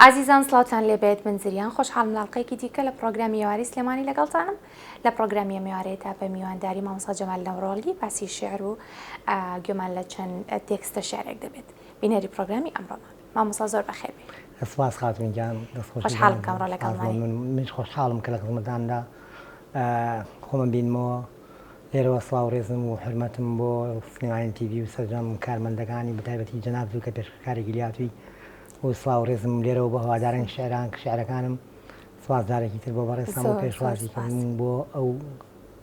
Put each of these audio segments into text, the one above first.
ئازیزان سڵاوتان لێبێت من زریان خۆشحاڵم لاڵقەیەکی دیکە لە پرۆگرامی یاواری سلێمانی لەگەڵتانم لە پرۆگرامی میوارێتە بە میوانداری مامۆستا جەمال نەوڕۆڵی باسی شێعر و گوێمان لە چەند تێکستە شێعرێک دەبێت بینەری پرۆگرامی ئەمڕۆمان مامۆستا زۆر بەخێر بێت. سپاس خاتون گیان خۆشحاڵم کەمڕۆ لەگەڵمانی من خۆشحاڵم کە لە خزمەتاندا خۆمە بینمەوە لێرەوە سڵاو ڕێزم و حرمەتم بۆ سلێمانی تیڤی و سەرجەم کارمەندەکانی بەتایبەتی جەناب دوو کە پێشکارێکی لیاتوی و سڵاو ڕێزم لێرەوە بە هەوادارن شێعرەکانم سوازدارێکی تر بۆ بەڕێستان و پێشوازیکردن بۆ ئەو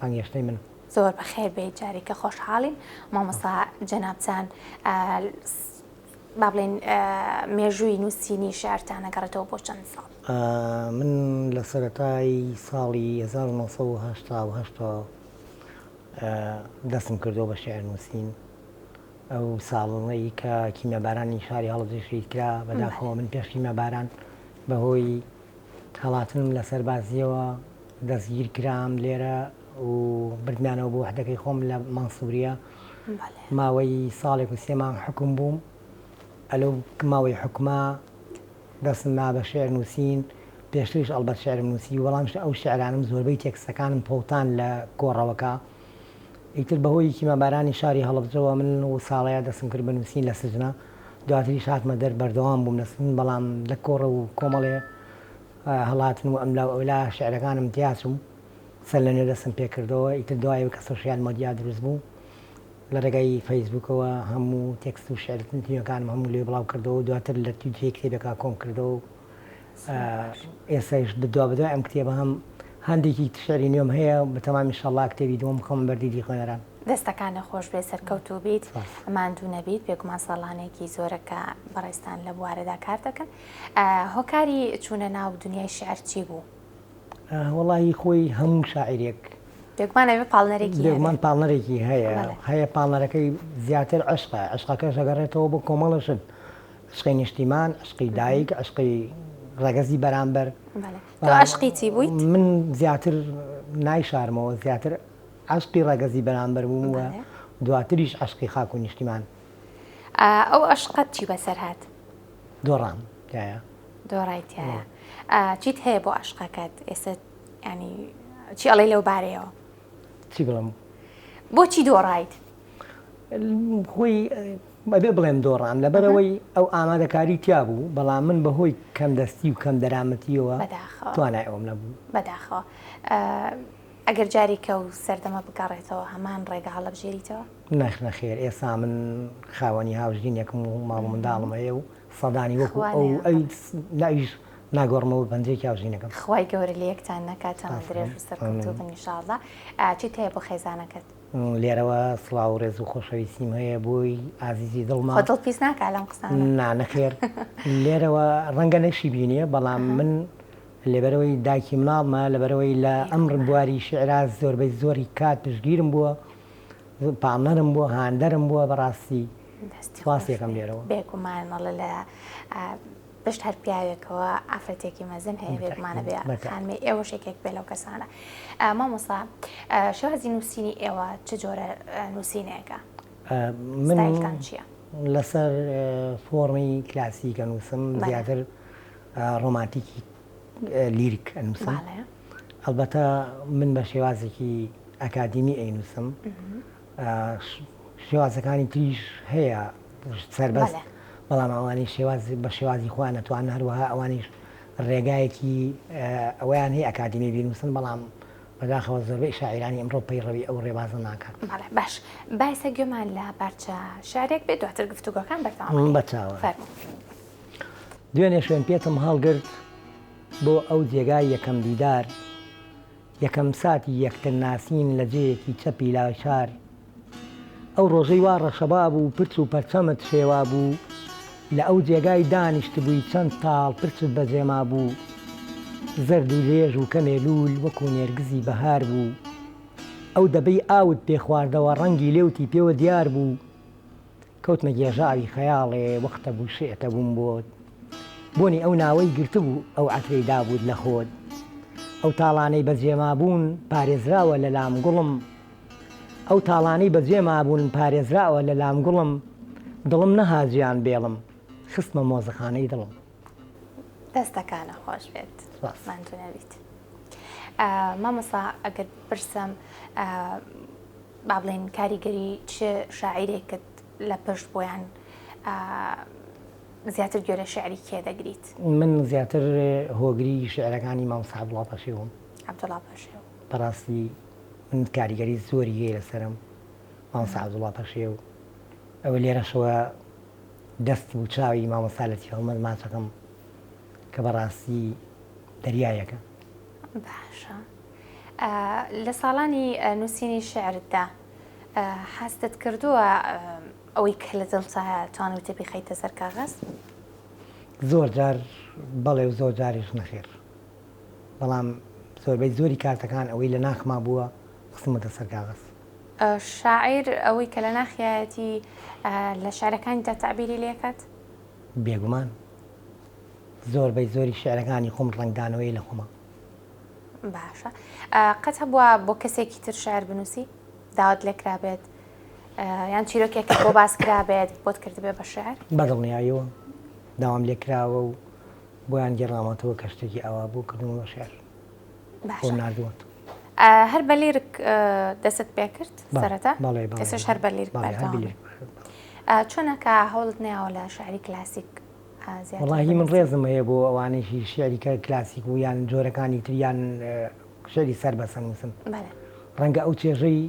ئەنگێشتەی من. زۆر بەخێر بێت جارێکە خۆشحاڵین مامۆستا جەنابچان با بڵێن مێژووی نووسینی شێعرتان ئەگەڕێتەوە بۆ چەند ساڵ؟ من لە سەرەتای ساڵی 1970 دەستم کردەوە بە شێعر نووسین. ئەو ساڵەی کە کیمیابارانی شاری هەڵەبجە شەید کرا بەداخەوە من پێش کیمیاباران بەهۆی هەڵاتنم لە سەربازیەوە دەستگیر کرام لێرە و بردمیانەوە بۆ وحدەکەی خۆم لە مانسووریە ماوەی ساڵێک و 3 مانگ حکوم بووم. ئەلەو ماوەی حکومە دەستم ما بە شێعر نووسین پێشتریش ئەڵبەت شێعرم نووسی وەڵام ئەو شێعرانم زۆربەی تێکستەکانم پەوتان لە کۆڕەوەکە. ئیتر بەهۆی کیمیابارانی شاری هەڵەبجەوە من و ساڵەیە دەستم کرد بە نووسین لە سجنە دواتریش هاتمە دەر بەردەوام بووم لەسن بەڵام لە کۆڕە و کۆمەڵێ هەڵاتن و ئەملا و ئەولا شێعرەکانم تیاچوم سەر لە نوێ دەستم پێکردەوە. ئیتر دوایەوە کە سۆشیال مۆدیا دروست بوو لە ڕێگەی فەیسبووکەوە هەموو تێکست و شێعرەکانم هەموو لێ بڵاو کردەوە دواتر لە تویتری کتێبێکا کۆم کردەوە و ئێستاش بەدوای ئەم کتێبە هەم هەندێکی شعری نوێم هەیە بە تەمامی ئینشەڵڵا کتێبی دووەم خۆم بەردیدی خوێنەران. دەستەکانە خۆش بێ سەرکەوتوو بیت ماندوو نەبیت بێگومان ساڵانێکی زۆرەکە بەڕێستان لە بوارەدا کار دەکەن. هۆکاری چوونە ناو دنیای شێعر چی بوو؟ وەڵی خۆی هەموو شاعیرێک بێگومانەوێ پاڵنەرێکی بێگومان پاڵنەرێکی هەیە پاڵنەرەکەی زیاتر عشقەکەش ئەگەڕێتەوە بۆ کۆمەڵەشن عشقی نیشتیمان عشقی دایک عشقی ڕەگەزی بەرامبەر. عشقی چی بوویت؟ من زیاتر نایشارمەوە زیاتر عشقی ڕەگەزی بەرامبەر بووم و دواتریش عشقی خاک و نیشتیمان. ئەو عشقەت چی بەسەر هات؟ دۆڕام تایە دۆڕایتایە چیت هەیە بۆ عشقەکەت ئێستا ینی چی ئەڵێ لەو بارەیەوە؟ چی بڵم بۆچی دۆڕایت؟ خۆی بەبێ بڵێم دۆڕام لەبەرەوەی ئەو ئامادەکاری تیا بوو بەڵام من بەهۆی کەم دەستی و کەم دەرامەتیەوە توانای ئەوم نەبوو. بەداخەوە ئەگەر جاریکە و سەردەمە بگەڕێتەوە هەمان ڕێگە هەڵەبژێریتەوە؟ نەخیر ئێستا من خاوەنی هاوژینێکم و ماڵ منداڵم هەیە و سەدانی وەکو ئەویش ناگۆڕمەوە بەنجێکی هاوژینەکەم. خوای گەورە لە یەکتان نەکاتەوە درێژ و سەرکەوتوو بن ئینشاڵڵا. چیت هەیە بۆ خێزانەکەت؟ لێرەوە سڵاو و ڕێز و خۆشەویستیم هەیە بۆی ئازیزی دڵما خۆ دڵپیس ناکا لەم قسانە نەخێر لێرەوە ڕەنگە نەشی بینیە بەڵام من لەبەرەوەی دایکی مناڵمە لەبەرەوەی لە ئەمر بواری شعرا زۆربەی زۆری کات پشتگیرم بووە پاڵنەرم بووە هاندەرم بووە بەڕاستی سواسێکم لێرەوە بێگومانەڵە لە پشت هەر پیاوێکەوە ئافرەتێکی مەزن هەیە بێگومانە بێ خانمێ ئێوە شێکێک بێ لەو کەسانە. مامۆستا شێوازی نووسینی ئێوە چ جۆرە نووسینەیەەکە؟ من چییە؟ لەسەر فۆرمی کلاسیکە نووسم زیاتر ڕۆمانتیکی لیریک ئەنووسم ئەلبەتە من بە شێوازێکی ئەکادیمی ئەینووسم شێوازەکانی تریش هەیە سەربەست بەڵام ئەوانی بە شێوازی خۆیان نەتوانن هەروەها ئەوانیش ڕێگایەکی ئەویان هەیە ئەکادیمی بینووسن بەڵام بەداخەوە زۆربەی شاعیرانی ئەمڕۆ پەیڕەوی ئەو ڕێبازە ناکات. باش باسە گوێمان لە بارچە شارێک بێت دواتر گفتوگۆکان بەچاوە دوێنێ شوێن پێتم هەڵگرت بۆ ئەو جێگای یەکەم دیدار یەکەم ساتی یەکتر ناسین لە جێیەکی چەپی لاشار ئەو ڕۆژەی وا ڕەشەبا بوو پرچ و پەرچەمت شێوا بوو لە ئەو جێگای دانیشت بووی چەند تاڵ پرچت بەجێما بوو زەرد و لێژ و کەمێلول وەکو نێرگزی بەهار بوو ئەو دەبەی ئاوت پێخواردەوە ڕەنگی لێوتی پێوە دیار بوو کەوتمە گێژاوی خەیاڵێ وەختە بوو شێتە بووم بۆت بۆنی ئەو ناوەی گرتبوو ئەو عەترەی دابوود لە خۆت ئەو تاڵانەی بەجێما بوون پارێزراوە لە لام گوڵم ئەو تاڵانەی بەجێما بوون پارێزراوە لە لام گوڵم دڵم نەهاجیان بێڵم خستمە مۆزەخانەی دڵم. دەستەکانە خۆش بێت مانتونەویت. مامۆستا ئەگەر برسم با بڵێن کاریگەری چ شاعیرێکت لە پشت بۆیان زیاتر گوێرە شعری کێ دەگریت؟ من زیاتر هۆگری شعرەکانی مامۆستا عەبدوڵڵا پەشێوم. عەبدوڵڵا پەشێو بەڕاستی من کاریگەری زۆری هەیە لەسەرم مامۆستا عەبدوڵڵا پەشێو. ئەوە لێرەشەوە دەست و چاوی مامۆستا لە تیفڵمەت ماچەکەم کە بەڕاستی دەریایەکە. باشە. لە ساڵانی نووسینی شعردا حەستت کردووە ئەوەی کە لە دڵتایە توانوتە بیخەیتە سەر کاغەز؟ زۆر جار بەڵێ و زۆر جاریش نەخێر، بەڵام زۆربەی زۆری کارتەکان ئەوەی لە ناخما بووە خستمەتە سەر کاغەز. شاعیر ئەوەی کە لە ناخیایەتی لە شارەکانیدا تعبیری لێکات؟ بێگومان زۆربەی زۆری شعرەکانی خۆم ڕنگدانەوەی لە خۆمە. باشە. قەت هەبووە بۆ کەسێکی تر شعر بنووسی داوت لێکرا بێت یان چیرۆکێکە بۆ باس کرا بێت بۆت کردبێ بە شعر؟ بەدڵنیاییەوە داوام لێکراوە و بۆیان گێڕامەتەوە کە شتێکی ئەوە بۆ کردنەوە شعر بۆم نردووەت. هەر بە لیرک دەست پێ کرد سەرەتا؟ ئێستاش هەر بە لیرک بەردەوام. چۆنە کە هەوڵت نێوە لە شعری کلاسیک؟ وەڵاهی من ڕێزم هەیە بۆ ئەوانەیشی شعریکە کلاسیک و یان جۆرەکانی تریان شعری سەر بەسەر نووسم. ڕەنگە ئەو چێژەی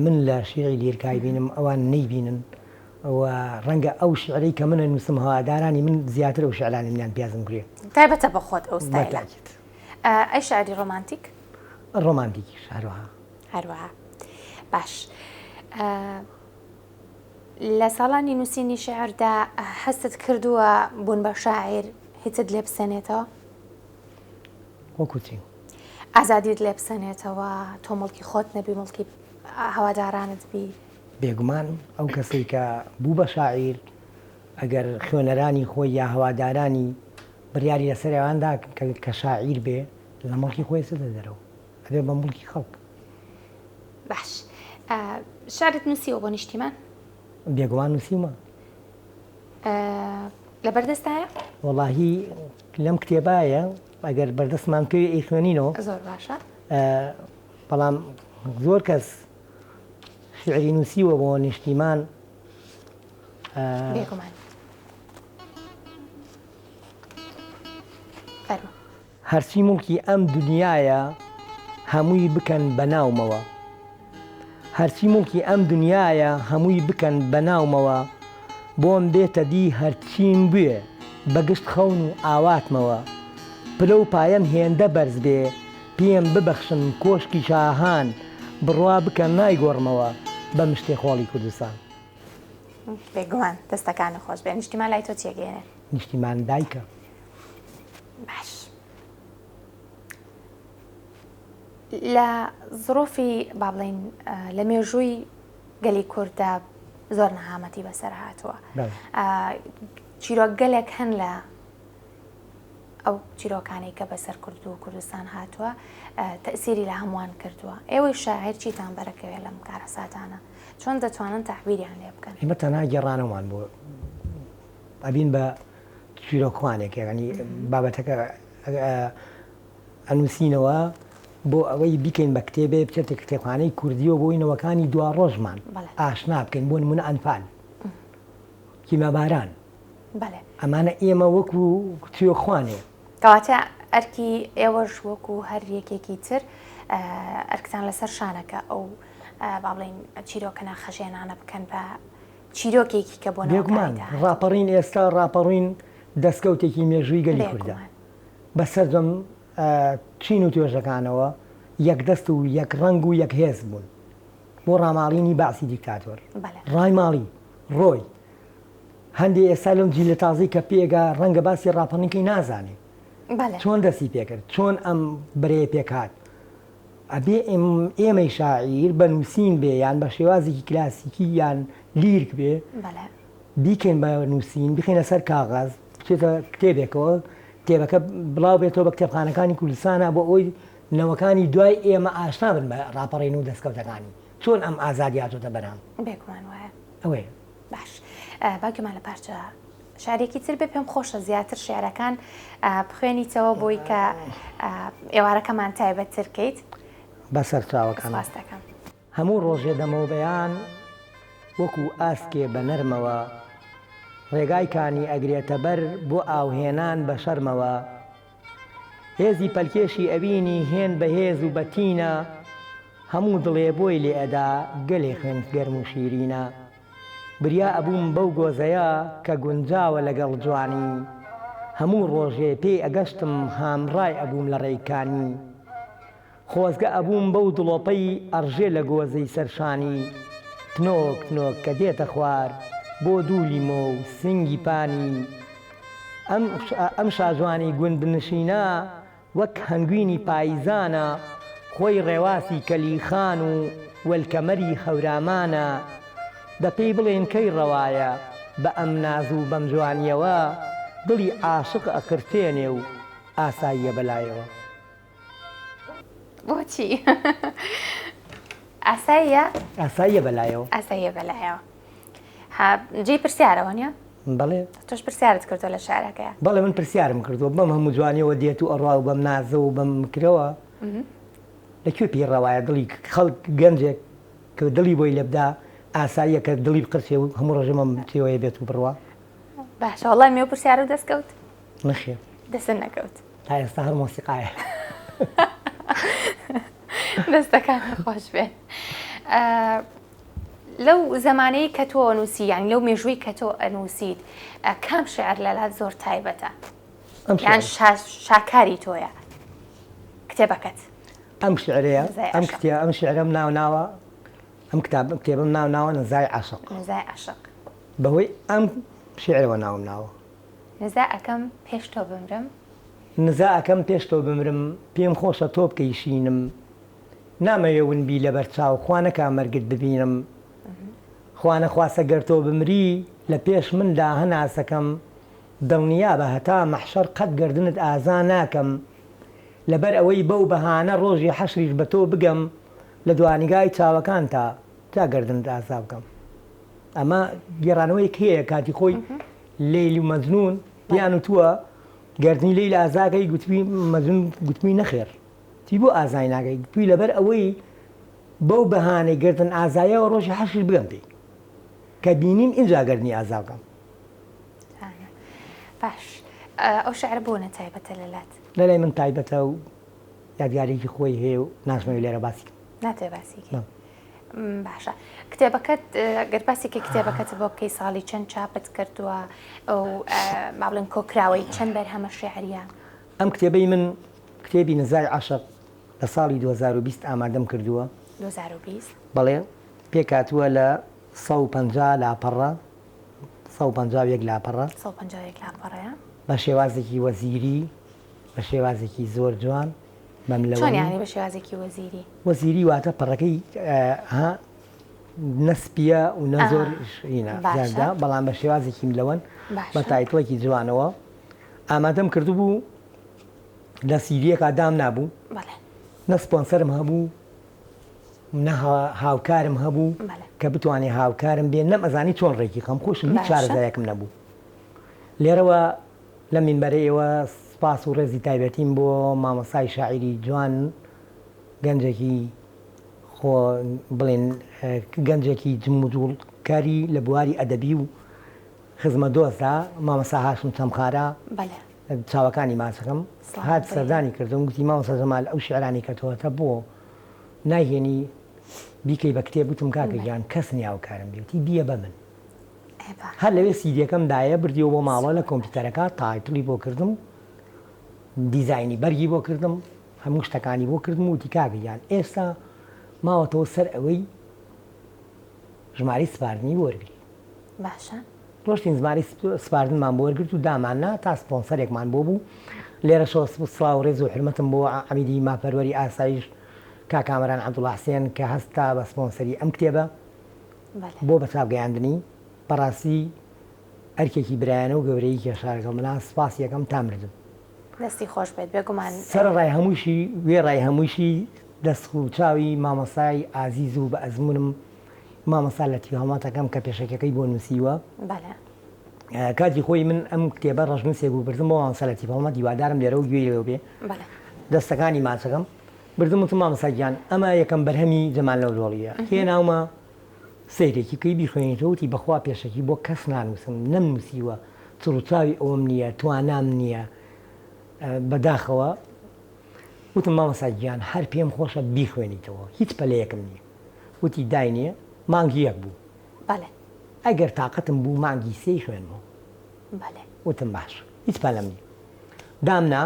من لە شیعری لیرکای بینم ئەوان نەیبینن ئەوە ڕەنگە ئەو شعرەی کە منە نووسم هەوادارانی من زیاتر ئەو شعرانی منیان پیازم گرێ. تایبەتە بە خۆت ئەو ستایلە. ئەی شعری ڕۆمانتیک؟ ڕۆمانتیکیش هەروەها. هەروەها. باش. لە ساڵانی نووسینی شعردا هەستت کردووە بوون بە شاعیر هیچت لێ بسێنێتەوە؟ وەکو چی؟ ئازادیت لێ بسێنێتەوە تۆ مڵکی خۆت نەبی مڵکی هەوادارانت بی؟ بێگومان ئەو کەسەی کە بوو بە شاعیر ئەگەر خوێنەرانی خۆی یا هەوادارانی بڕیاری لەسەر ئەواندا کە شاعیر بێ لە مڵکی خۆی سەدە دەرەوە ئەبێ بە مڵکی خەڵک. باش. شعرت نووسیوە بۆ نیشتیمان؟ بێگومان نووسیمە. لە بەردەستایە؟ وەڵاهی لەم کتێبایە ئەگەر بەردەستمان کرد ئەی خوێنینەوە. زۆر باشە. بەڵام زۆر کەس شعری نووسیوە بۆ نیشتیمان. بێگومان. هەرچی مڵکی ئەم دنیاە هەمووی بکەن بەناومەوە. هەرچی مڵکی ئەم دنیاە هەمووی بکەن بەناومەوە بۆم بێتە دی هەرچیم بوێ بەگشت خەون و ئاواتمەوە پلە و پایەم هێندە بەرز بێ پێم ببەخشن کۆشکی شاهان بڕوا بکەن نایگۆڕمەوە بە مشتێ خۆڵی کوردستان. بێگومان دەستەکانە خۆش بێ. نیشتیمان لای تۆ چێگەێنێ؟ نیشتیمان دایکە. باش. لە زۆرۆفی با بڵێن لە مێژووی گەلی کووردا زۆر نەهامەتی بەسەر هاتووە. چیرۆک گەلێک هەن لە ئەو چیرۆکانەی کە بەسەر کورد و کوردستان هاتووە تەئسیری لە هەمووان کردووە. ئێوەی شاعیر چیتان بەرەکەوێت لەم کارەساتانە؟ چۆن دەتوانن تەعبیریان لێ بکەن؟ ئێمە تەنها گێڕانەوەمان بۆ ئەبین بە چیرۆکوانێک ینی بابەتەکە ئەنووسینەوە بۆ ئەوەی بیکەین بە کتێبێ بچێتە کتێبخانەی کوردیەوە بۆینەوەکانی دوا ڕۆژمان ئاشنا بکەین بۆ نمونە ئەنفال کیمەباران ئەمانە ئێمە وەکو چیۆخوانێ کەواتە ئەرکی ئێوەش وەکو هەر یەکێکی تر ئەرکتان لەسەر شانەکە ئەو با بڵێن چیرۆکە ناخەژێنانە بکەن بە چیرۆکێکی کە بۆ بێگومان ڕاپەڕین ئێستا ڕاپەڕوین دەستکەوتێکی مێژووی گەلی کوردە بەسەردەم چین و توێژەکانەوە یەک دەست و یەک ڕنگ و یەک هێز بوون بۆ ڕاماڵینی باسی دیکتاتۆر ڕای ماڵی ڕۆی هەندێک ئێستا لەم جیلە تازی کە پێگا ڕەنگە باسی ڕاپەڕینکەی نازانێ چۆن دەستی پێکرد چۆن ئەم برێ پێکات ئەبێ ئێمەی شاعیر بە نووسین بێ یان بە شێوازێکی کلاسیکی یان لیرک بێ بیکەین بە نووسین بخینە سەر کاغاز بچێتە کتێبێکەوە کتێبەکە بڵاو بێتەوە بە کتێبخانەکانی کوردستانە بۆ ئەوی نەوەکانی دوای ئێمە ئاشنا بن بە ڕاپەڕین و دەستکەوتەکانی چۆن ئەم ئازادی هاتوۆتە بەرام بێگومان وایە ئەوەیە باش باگومان لە پارچە شارێکی تر بێ پێم خۆشە زیاتر شێعرەکان بخوێنیتەوە بۆی کە ئێوارەکەمان تایبەتتر کەیت بەسەر چاوەکان ڕاستەکەم هەموو ڕۆژێ دەمەوە بەیان وەکو ئاسکێ بە نەرمەوە ڕێگای کانی ئەگرێتە بەر بۆ ئاوهێنان بە شەرمەوە هێزی پەلکێشی ئەبینی هێن بەهێز و بەتینە هەموو دڵێ بۆی لێ ئەدا گەلێ خوێن گەرم و شیرینە بریا ئەبووم بەو گۆزەیە کە گونجاوە لەگەڵ جوانی هەموو ڕۆژێ پێی ئەگەشتم هامڕای ئەبووم لە ڕێیکانی خۆزگە ئەبووم بەو دڵۆپەی ئەڕژێ لە گۆزەی سەرشانی تنۆک تنۆک کە دێتە خوار بۆ دوولیمە و سنگی پانی ئەم شاجوانی گوندنشینە وەک هەنگوینی پاییزانە خۆی ڕێواسی کەلیخان و وەلکەمەری خەورامانە دە پێی بڵێن کەی ڕەوایە بە ئەم ناز و بەم جوانیەوە دڵی عاشق ئەقرتێنێ و ئاساییە بەلایەوە بۆچی؟ ئاساییە؟ ئاساییە بەلایەوە ئاساییە بەلایەوە جێی پرسیارەوە نیە؟ بەڵێ تۆش پرسیارت کردو لە شارەکەیە؟ بەڵێ من پرسیارم کردووە بەم هەموو جوانیەوە دێت و ئەڕوا و بەم نازە و بەم کرەوە لەکوێ پێی ڕەوایە دڵی خەڵک گەنجێک کە دڵی بۆی لێبدا ئاساییە کە دڵی بقرسێ و هەموو ڕۆژەمەم تێوەیە بێت و بڕوا باشە وەڵای مێ پرسیارە و دەستکەوت؟ نەخێ دەسن نەکەوت تا ئێستا هەر مۆسیقایە دەستەکان خۆش بێن لەو زمانەی کە تۆ نووسی یان لەو مێژووی کە تۆ ئەنووسیت کام شێعر لەلات زۆر تایبەتە یان شاکاری تۆیە کتێبەکەت ئەم شعرەیە ئەم شعرەم ناوناوە ئەم کتێبم ناوناوە نزای عاشق نزای عاشق بەهۆی ئەم شعرەوە ناوم ناوە نزا ئەەکەم پێش تۆ بمرم نزا ئەەکەم پێش تۆ بمرم پێم خۆشە تۆ بکەیشینم نامەوێ بی لە بەرچاو خوانەکە مەرگت ببینم خوانە خواسە گەر تۆ بمری لە پێش مندا هەناسەکەم دڵنیا بە هەتا مەحشەر قەت گردنت ئازا ناکەم لەبەر ئەوەی بەو بەهانە ڕۆژی حەشریش بە تۆ بگەم لە دوانیگای چاوەکان تا گردنت ئازا بکەم ئەمە گێڕانەوەی هەیە کاتی خۆی لەیلی و مەجنون پیان وتووە گردنی لەیل ئازاکەی گوتوی مەجنون گوتمی نەخێر تی بۆ ئازای ناگەی توی لەبەر ئەوەی بەو بەهانەی گردن ئازایەوە ڕۆژی حەشر بگەم پێی کە بینیم ئینجا گردنی ئازا بکەم باش ئەو شعر بۆ نەتایبەتە لەلات لەلای من تایبەتە و یادگارێکی خۆی هەیە و ناشمەوێت لێرە باسی ناتێ باسی باشە کتێبەکەت گەرباسێکی کتێبەکەت بۆ بکەی ساڵی چەند چاپت کردووە ئەو مابڵن کۆکراوەی چەند بەرهەمە شێعریە ئەم کتێبەی من کتێبی نزای عاشق لە ساڵی 2020 ئامادەم کردووە 2020 بەڵێ پێکاتووە لە 150 لاپەڕە 151 لاپەڕە 151 لاپەڕەیە بە شێوازێکی وەزیری بە شێوازێکی زۆر جوان چۆن یانی بە شێوازێکی وەزیری وەزیری واتە پەڕەکەی نەسپیە و نەزۆر زیادە بەڵام بە شێوازێکی ملەوەن بە تایتڵێکی جوانەوە ئامادەم کردو بوو لە سیریەکە دام نابوو نە سپۆنسەرم هەبوو نە هاوکارم هەبوو کە بتوانێ هاوکارم بێن نەمەزانی چۆن ڕێکی خەم خۆشم هیچ چارەسەرێکم نەبوو لێرەوە لە مینبەرەیەوە سپاس و ڕێزی تایبەتیم بۆ مامۆستای شاعیری جوان گەنجێکی خۆ بڵێن گەنجێکی جموجوڵکاری لە بواری ئەدەبی و خزمە دۆستا مامۆستا هاشم چەمخارە چاوەکانی ماسەکەم هات سەردانی کردم گوتی مامۆستا جەمال ئەو شیعرانی کە تۆتە بۆ ناهێنی بیکەی بە کتێب وتم کاکە گیان کەس نیاوکارم بێتی بیە بە من هەر لەوێ سیدیەکەم دایە بردیەوە بۆ ماوە لە کۆمپیوتەرەکە تایتڵی بۆ کردم دیزایانی بەرگی بۆ کردم هەموو شتەکانی بۆ کردم و وتی کاکە گیان ئێستا ماوەتەوە سەر ئەوەی ژماری سپاردنی وەرگری باشە ڕۆشتین زمانی سپاردنمان بۆ وەرگرت و داماننا تا سپۆنسەرێکمان بۆ بوو لێرە شۆ سڵاو و ڕێز و حرمەتم بۆ عەمیدی ماپەروەری ئاسایش کاکامەران عەبدوڵڵا حوسێن کە هەستا بە سپۆنسەری ئەم کتێبە بۆ بەچاوگەیاندنی بەڕاستی ئەرکێکی برایانە و گەورەی کێشارەکە منە سپاس یەکەم تامردم دەستی خۆش بێت بێگومان سەرڕای هەمووشی وێ ڕای هەمووشی دەست و چاوی مامۆسای ئازیز و بە ئەزمونم مامۆسا لە تیهاماتەکەم کە پێشەکەکەی بۆ نووسیوە کاتی خۆی من ئەم کتێبە ڕژنووسێک بوو بردم بۆ مامۆستا لەتیفەڵمە دیوادارم لێرە و گوێی لێوە بێ دەستەکانی ماچەکەم بردم وتم مامۆستاگیان ئەمە یەکەم بەرهەمی جەمال نەورۆڵیە هێناومە سەیرێکی کەی بیخوێنیتەوە وتی بەخوا پێشەکی بۆ کەس نانووسم نەمنووسیوە چڕوچاوی ئەوەم نییە توانام نییە بەداخەوە وتم مامۆستاگیان هەر پێم خۆشە بیخوێنیتەوە هیچ پەلەیەکم نییە وتی داینێ مانگی یەک بوو ئەگەر تااقەتم بوو مانگی سێی خوێنمەوە وتم باش هیچ پەلەم نیە دامنا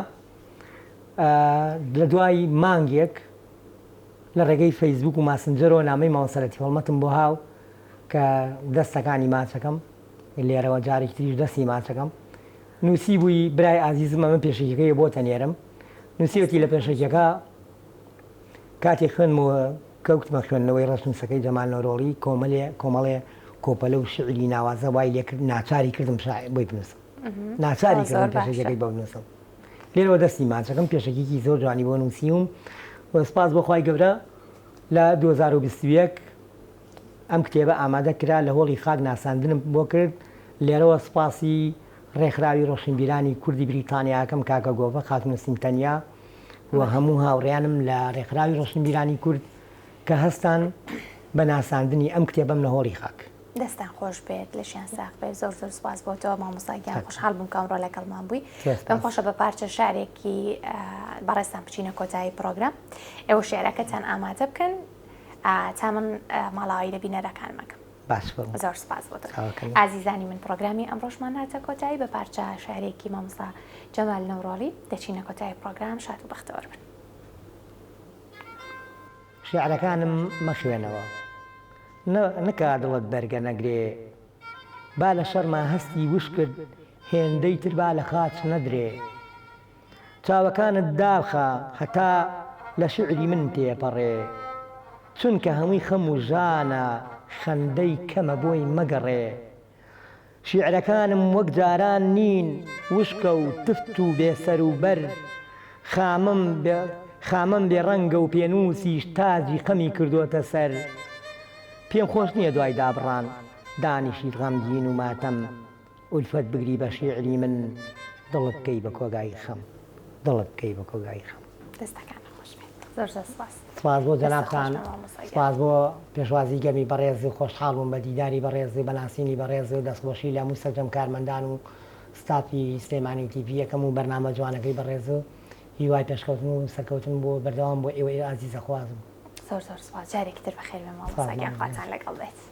لە دوای مانگێک لە ڕێگەی فەیسبوک و ماسنجەرەوە نامەی مامۆستا لەتیفەڵمەتم بۆ هاو کە دەستەکانی ماچەکەم لێرەوە جارێکی تریش دەستی ماچەکەم نووسی بووی برای ئازیزم ئەمە پێشەکەی بۆ تەنێرم نووسیوەتی لە پێشەکەەکە کاتێک خوێنمەوە کەوتمە خوێندنەوەی ڕەسنووسەکەی جەمال نەورۆڵی کۆمەڵێ کۆپەلە و شعری ناوازە وای لێکرد ناچاری کردم بۆی بنووسم ناچاری کردم پێشەکەی بۆ بنووسم لێرەوە دەستی ماچەکەم پێشەکێکی زۆر جوانی بۆ نووسیوم و سپاس بۆخوای گەورە لە 2021 ئەم کتێبە ئامادە کرا لە هۆڵی خاک ناساندنم بۆ کرد لێرەوە سپاسی ڕێکخراوی ڕۆشنبیرانی کوردی بریتانیاکەم کاکە گۆڤە خاتونە تەنیا و هەموو هاوڕێیانم لە ڕێکخراوی ڕۆشنبیرانی کورد کە هەستان بە ناساندنی ئەم کتێبەم لە هۆڵی خاک دەستان خۆش بێت لەشیان ساق بێت زۆر زۆر سپاس بۆتەوە مامۆستاگیان خۆشحاڵ بووم کە ئەمڕۆ لەگەڵمان بووی پێم خۆشە بە پارچە شارێکی بەڕێستان بچینە کۆتایی پرۆگرام ئێوە شێعرەکەتان ئامادە بکەن تا من ماڵاوی لە بینەرەکانمەکەم باش زۆر سپاس بۆتە ئازیزانی من پرۆگرامی ئەمڕۆژمان هاتە کۆتایی بە پارچە شارێکی مامۆستا جەمال نەورۆڵی دەچینە کۆتایی پرۆگرام شاد و بەختەوەر بن شێعرەکانم مەخوێنەوە نەکا دڵت بەرگە نەگرێ با لە شەرما هەستی وش کرد هێندەی تر با لە خاچ نەدرێ چاوەکانت داخە هەتا لە شعری من تێپەڕێ چونکە هەمووی خەم و ژانە خەندەی کەمە بۆی مەگەڕێ شیعرەکانم وەک جاران نین وشکە و تفت و بێسەر و بەر خامەم بێ ڕەنگە و پێنووسیش تاجی خەمی کردوتە سەر پێم خۆش نییە دوای دابڕان دانیشیت غەمگین و ماتەم ئولفەت بگری بە شیعری من دڵت بکەی بە کۆگای خەم دڵت بکەی بە کۆگای خەم دەستەکان خۆش بێت زۆر سپاس سپاس بۆ جەنابتان سپاس بۆ پێشوازی گەمی بەڕێزی خۆشحاڵ بووم بە دیداری بەڕێزی بەناسینی بەڕێزی و دەستخۆشی لە هەموو سەرجەم کارمەندان و ستافی سلێمانی تیڤی یەکەم و بەرنامە جوانەکەی بەڕێز و هیوای پێشکەوتن و سەرکەوتن بۆ بەردەوام بۆ ئێوە ئازیزە خوازم زۆر زۆر سپاس جارێکی تر بەخێر بێ مامۆستاگیان خواتان لەگەڵ بێت